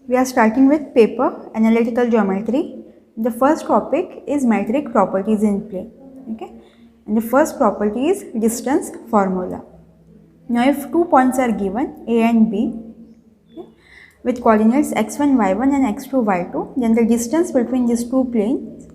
We are starting with paper analytical geometry. The first topic is metric properties in plane. Okay, and the first property is distance formula. Now, if 2 points are given A and B, okay, with coordinates x1, y1 and x2, y2, then the distance between these two planes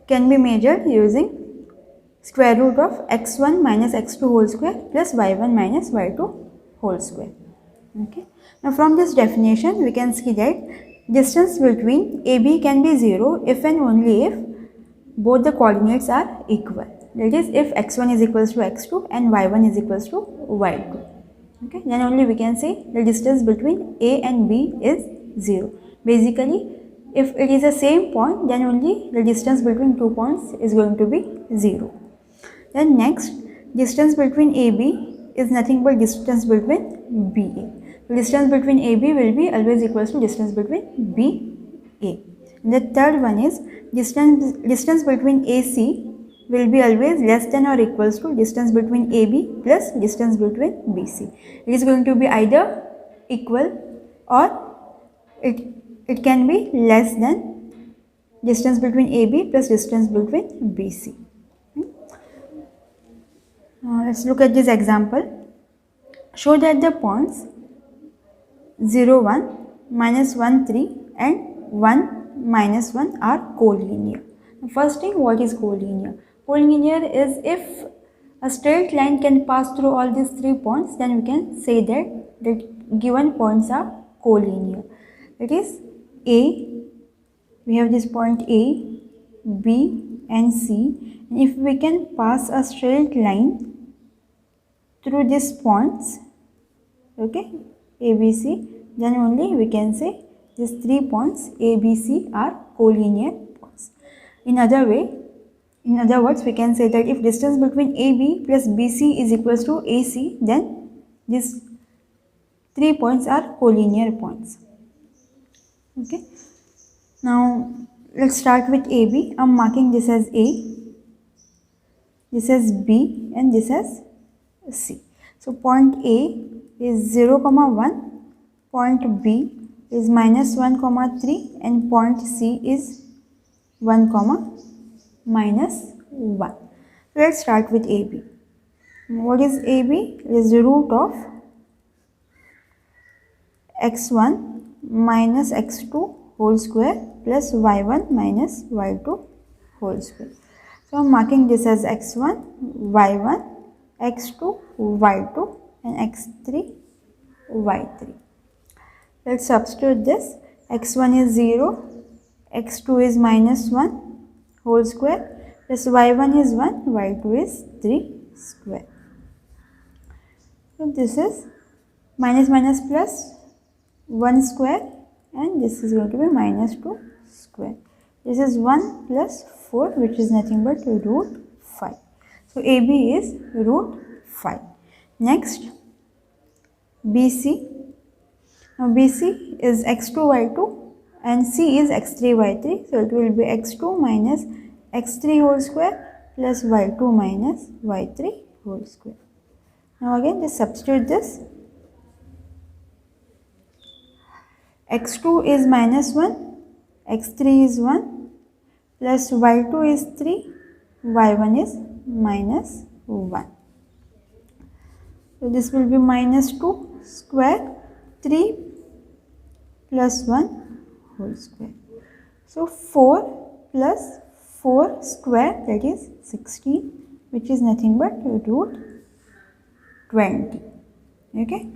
can be measured using square root of x1 minus x2 whole square plus y1 minus y2 whole square. Okay. Now from this definition we can see that distance between AB can be 0 if and only if both the coordinates are equal. That is, if x1 is equals to x2 and y1 is equals to y2. Okay, then only we can say the distance between A and B is 0. Basically, if it is the same point, then only the distance between 2 points is going to be 0. Then next, distance between AB is nothing but distance between BA. So distance between AB will be always equals to distance between BA. And the third one is distance between AC will be always less than or equals to distance between AB plus distance between BC. It is going to be either equal or it can be less than distance between AB plus distance between BC. Let's look at this example. Show that the points 0, 1, minus 1, 3 and 1, minus 1 are collinear. First thing, what is collinear? Collinear is if a straight line can pass through all these 3 points, then we can say that the given points are collinear. It is A, we have this point A, B and C, and if we can pass a straight line through these points, okay, A, B, C, then only we can say these 3 points A, B, C are collinear points. In other words, we can say that if distance between AB plus BC is equals to AC, then these 3 points are collinear points. Okay. Now let's start with AB. I'm marking this as A, this as B and this as C. So point A is 0, 1, point B is minus 1, 3 and point C is 1, minus 1. Let's start with AB. What is AB? It is the root of x1 minus x2 whole square plus y1 minus y2 whole square. So I am marking this as x1, y1, x2, y2 and x3, y3. Let's substitute this. X1 is 0, x2 is minus 1 whole square plus y1 is 1, y2 is 3 square. So this is minus minus plus 1 square and this is going to be minus 2 square. This is 1 plus 4, which is nothing but root 5. So AB is root 5. Next, BC. Now BC is x2, y2 and C is x3, y3. So it will be x2 minus x3 whole square plus y2 minus y3 whole square. Now again just substitute this. x2 is minus 1, x3 is 1 plus y2 is 3, y1 is minus 1. So this will be minus 2 square, 3 plus 1 whole square. So 4 plus 4 square, that is 16, which is nothing but root 20. Okay.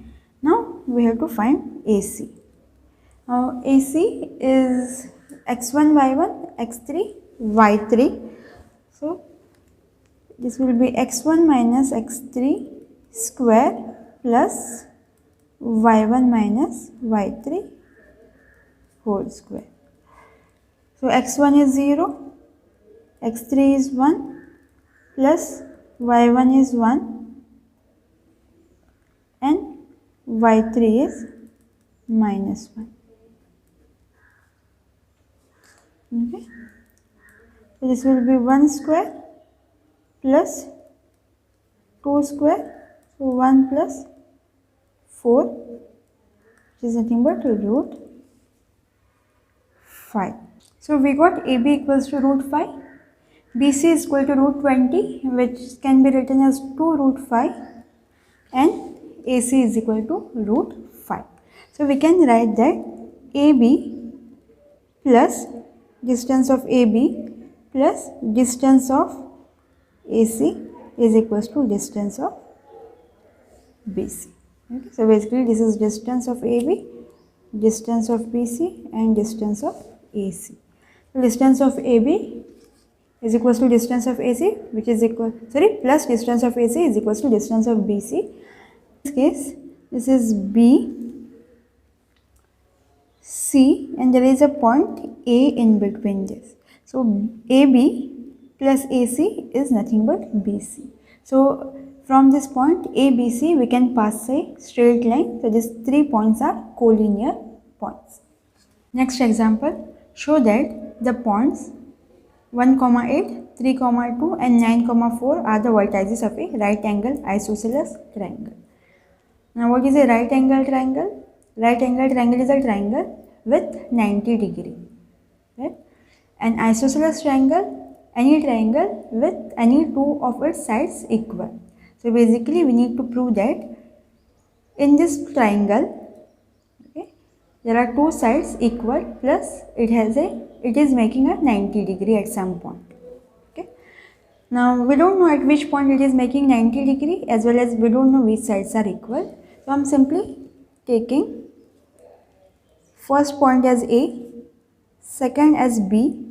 Now we have to find AC. Now AC is x1, y1, x3, y3. So this will be x1 minus x3 square plus y1 minus y3 whole square. So x1 is 0, x3 is 1 plus y1 is 1 and y3 is minus 1. Okay. So this will be 1 square plus 2 square. So 1 plus 4, which is nothing but root 5. So we got AB equals to root 5, BC is equal to root 20, which can be written as 2 root 5, and AC is equal to root 5. So we can write that AB plus distance of AB plus distance of AC is equals to distance of BC. Okay. So basically this is distance of AB, distance of BC, and distance of AC. So distance of AB is equals to distance of AC, which is equal, plus distance of AC is equals to distance of BC. In this case, this is B, C, and there is a point A in between this. So AB plus AC is nothing but BC. So from this point ABC, we can pass a straight line. So these 3 points are collinear points. Next example, show that the points 1, 8, 3, 2 and 9, 4 are the vertices of a right angle isosceles triangle. Now what is a right angle triangle? Right angle triangle is a triangle with 90 degree. Right? An isosceles triangle, any triangle with any two of its sides equal. So basically we need to prove that in this triangle, okay, there are two sides equal plus it is making a 90 degree at some point. Okay. Now we don't know at which point it is making 90 degree, as well as we don't know which sides are equal. So I am simply taking first point as A, second as B,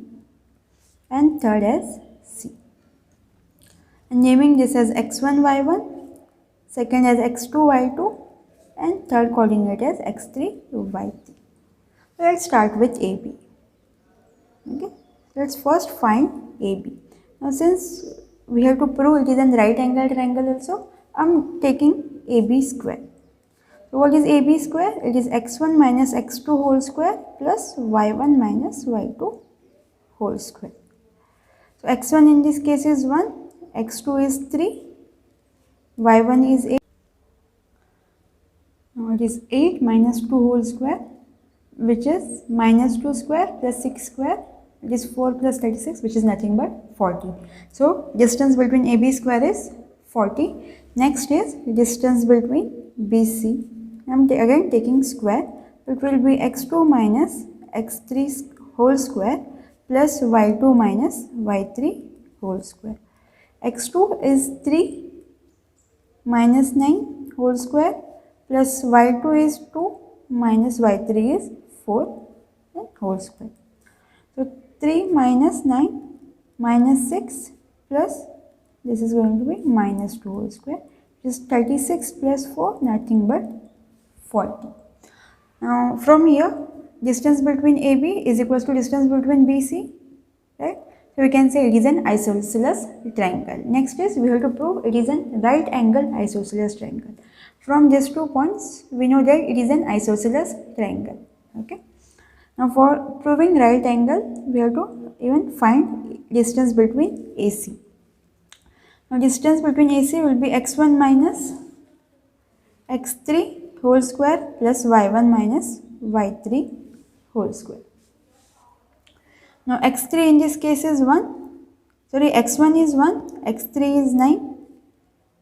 and third as C, and naming this as x1, y1, second as x2, y2, and third coordinate as x3, y3. Let's start with AB. Okay, let's first find AB. Now since we have to prove it is a right angle triangle also, I am taking AB square. So what is AB square? It is x1 minus x2 whole square plus y1 minus y2 whole square. So x1 in this case is 1, x2 is 3, y1 is 8. Now it is 8 minus 2 whole square, which is minus 2 square plus 6 square. It is 4 plus 36, which is nothing but 40. So distance between AB square is 40. Next is distance between BC. I am again taking square. It will be x2 minus x3 whole square plus y2 minus y3 whole square. x2 is 3 minus 9 whole square plus y2 is 2 minus y3 is 4 and whole square. So 3 minus 9 minus 6 plus this is going to be minus 2 whole square, which is 36 plus 4, nothing but 40. Now from here distance between AB is equals to distance between BC, right? So we can say it is an isosceles triangle. Next is we have to prove it is an right angle isosceles triangle. From these 2 points we know that it is an isosceles triangle. Okay. Now for proving right angle we have to even find distance between AC. Now distance between AC will be x1 minus x3 whole square plus y1 minus y3 whole square. Now x3 in this case is 1, x1 is 1, x3 is 9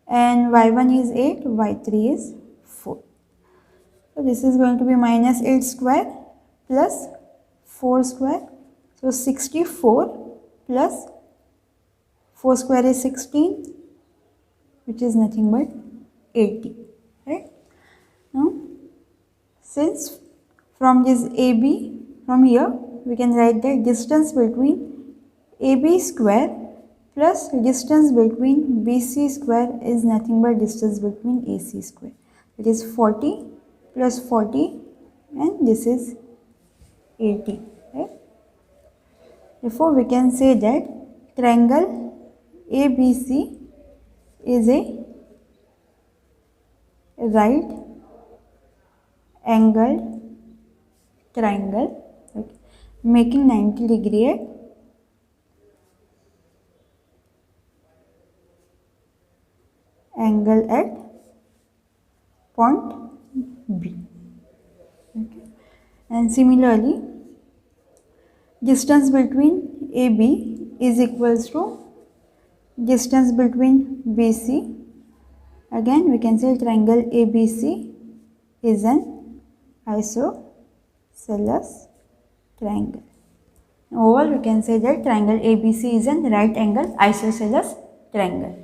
and y1 is 8, y3 is 4. So this is going to be minus 8 square plus 4 square. So 64 plus 4 square is 16, which is nothing but 80. Right? Now since from this AB, from here we can write the distance between AB square plus distance between BC square is nothing but distance between AC square. It is 40 plus 40 and this is 80. Right? Therefore we can say that triangle ABC is a right angle triangle, okay, making 90 degree at angle at point B. Okay. And similarly distance between AB is equals to distance between BC. Again we can say triangle ABC is an isosceles triangle. Overall we can say that triangle ABC is an right angle isosceles triangle.